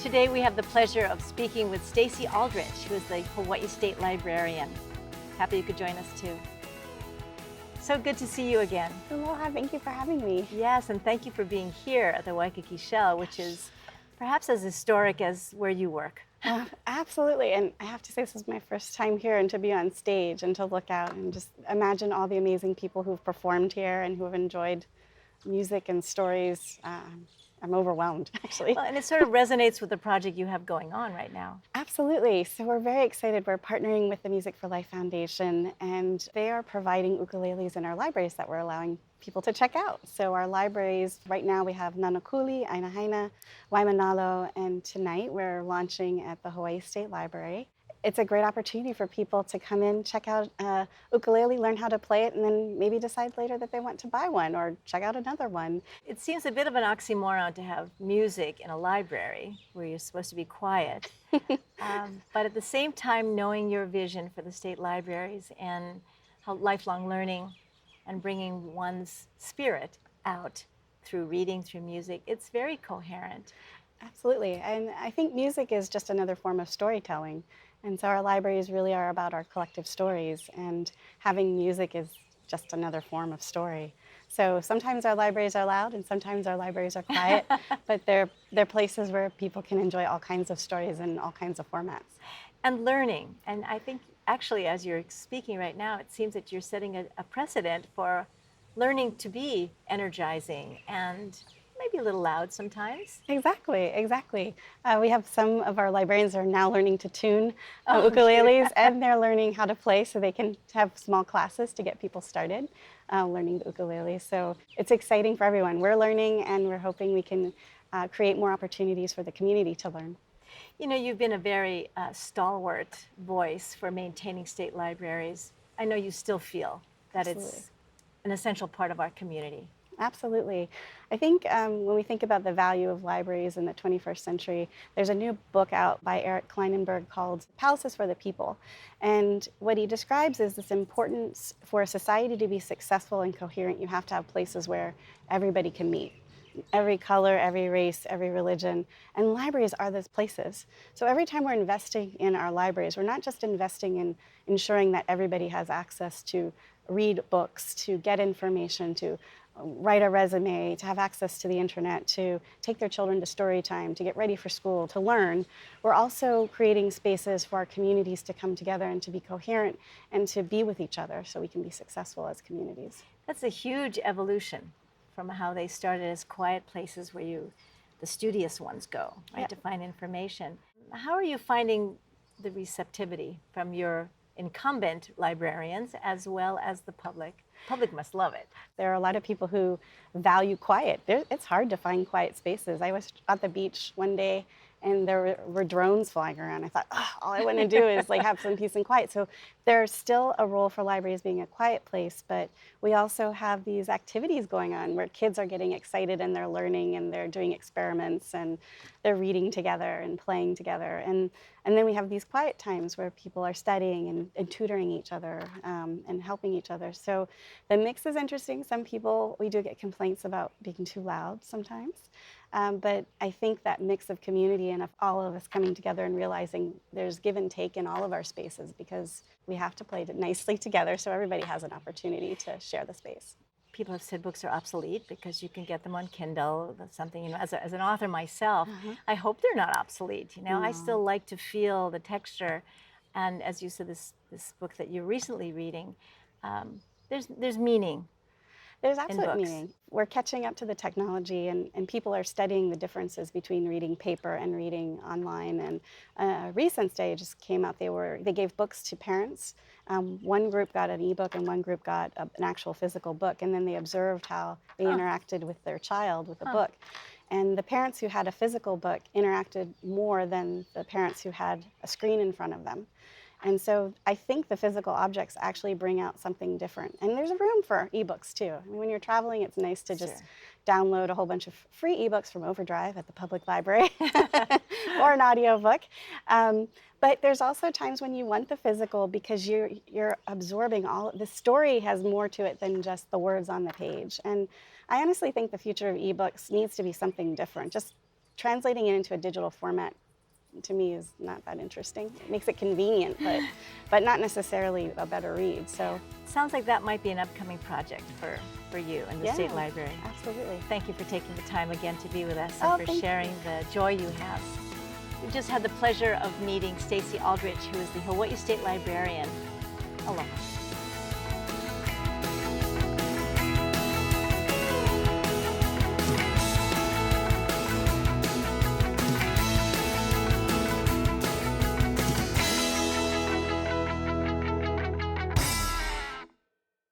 Today we have the pleasure of speaking with Stacey Aldrich, who is the Hawaii State Librarian. Happy you could join us too. So good to see you again. Aloha, thank you for having me. Yes, and thank you for being here at the Waikīkī Shell, which is perhaps as historic as where you work. Absolutely, and I have to say this is my first time here, and to be on stage and to look out and just imagine all the amazing people who've performed here and who have enjoyed music and stories. I'm overwhelmed, actually. Well, and it sort of resonates with the project you have going on right now. Absolutely. So we're very excited. We're partnering with the Music for Life Foundation, and they are providing ukuleles in our libraries that we're allowing people to check out. So our libraries, right now we have Nanakuli, Ainahaina, Waimanalo, and tonight we're launching at the Hawaii State Library. It's a great opportunity for people to come in, check out ukulele, learn how to play it, and then maybe decide later that they want to buy one or check out another one. It seems a bit of an oxymoron to have music in a library where you're supposed to be quiet. But at the same time, knowing your vision for the state libraries and how lifelong learning and bringing one's spirit out through reading, through music, it's very coherent. Absolutely, and I think music is just another form of storytelling. And so our libraries really are about our collective stories, and having music is just another form of story. So sometimes our libraries are loud and sometimes our libraries are quiet, but they're places where people can enjoy all kinds of stories in all kinds of formats. And learning, and I think actually as you're speaking right now, it seems that you're setting a precedent for learning to be energizing and maybe a little loud sometimes. Exactly. We have some of our librarians are now learning to tune ukuleles, and they're learning how to play so they can have small classes to get people started learning the ukulele. So it's exciting for everyone. We're learning, and we're hoping we can create more opportunities for the community to learn. You know, you've been a very stalwart voice for maintaining state libraries. I know you still feel that It's an essential part of our community. Absolutely. I think when we think about the value of libraries in the 21st century, there's a new book out by Eric Kleinenberg called Palaces for the People. And what he describes is this importance for a society to be successful and coherent. You have to have places where everybody can meet. Every color, every race, every religion, and libraries are those places. So every time we're investing in our libraries, we're not just investing in ensuring that everybody has access to read books, to get information, to write a resume, to have access to the internet, to take their children to story time, to get ready for school, to learn. We're also creating spaces for our communities to come together and to be coherent and to be with each other so we can be successful as communities. That's a huge evolution from how they started as quiet places where the studious ones go, right, to find information. How are you finding the receptivity from your incumbent librarians as well as the public? Public must love it. There are a lot of people who value quiet. It's hard to find quiet spaces. I was at the beach one day and there were drones flying around. I thought, oh, all I want to do is like have some peace and quiet. So there's still a role for libraries being a quiet place, but we also have these activities going on where kids are getting excited and they're learning and they're doing experiments and they're reading together and playing together. And then we have these quiet times where people are studying and tutoring each other and helping each other. So the mix is interesting. Some people, we do get complaints about being too loud sometimes. But I think that mix of community and of all of us coming together and realizing there's give and take in all of our spaces because we have to play nicely together so everybody has an opportunity to share the space. People have said books are obsolete because you can get them on Kindle. That's something, you know, as an author myself, I hope they're not obsolete. You know, I still like to feel the texture. And as you said, this book that you're recently reading, there's meaning. There's absolute meaning. We're catching up to the technology, and people are studying the differences between reading paper and reading online. And a recent study just came out. They gave books to parents. One group got an ebook and one group got an actual physical book. And then they observed how they interacted with their child with the book. And the parents who had a physical book interacted more than the parents who had a screen in front of them. And so I think the physical objects actually bring out something different. And there's a room for ebooks too. I mean, when you're traveling, it's nice to just download a whole bunch of free ebooks from Overdrive at the public library or an audiobook. But there's also times when you want the physical because you're absorbing all. The story has more to it than just the words on the page. And I honestly think the future of ebooks needs to be something different. Just translating it into a digital format to me is not that interesting. It makes it convenient, but not necessarily a better read. So sounds like that might be an upcoming project for you and the State Library. Absolutely. Thank you for taking the time again to be with us and for sharing the joy you have. We just had the pleasure of meeting Stacey Aldrich, who is the Hawaii State Librarian. Aloha.